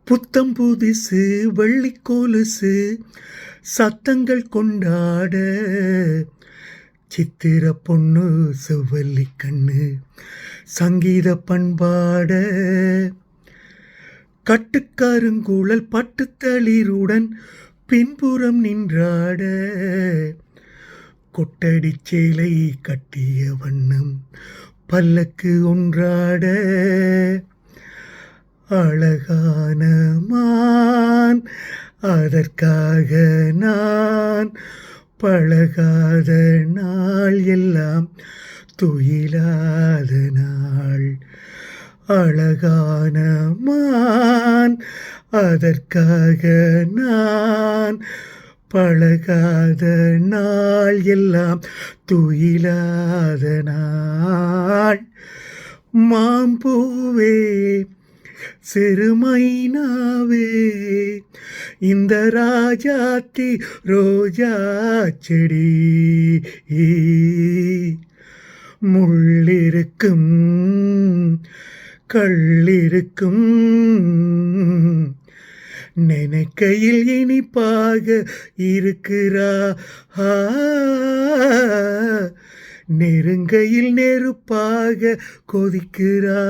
புத்தம் புதிசு வெள்ளி கொலுசு சத்தங்கள் கொண்டாட சித்திர பொண்ணு செவ்வல்லி கண்ணு சங்கீத பண்பாட கட்டுக்கருங்குழல் பட்டுத்தளிருடன் பின்புறம் நின்றாட கொட்டடி சேலை கட்டிய வண்ணம் பல்லக்கு ஒன்றாட அழகான மான் அதற்காக நான் பழகாத நாள் எல்லாம் துயிலாத நாள். அழகான மான் அதற்காக நான் பழகாத நாள் எல்லாம் துயிலாத நாள். மாம்பூவே சிறுமைனாவே இந்த ராஜாத்தி ரோஜா செடி முள்ளிருக்கும் கள்ளிருக்கும் நினைக்கையில் இனிப்பாக இருக்கிறா நெருங்கையில் நெருப்பாக கொதிக்கிறா.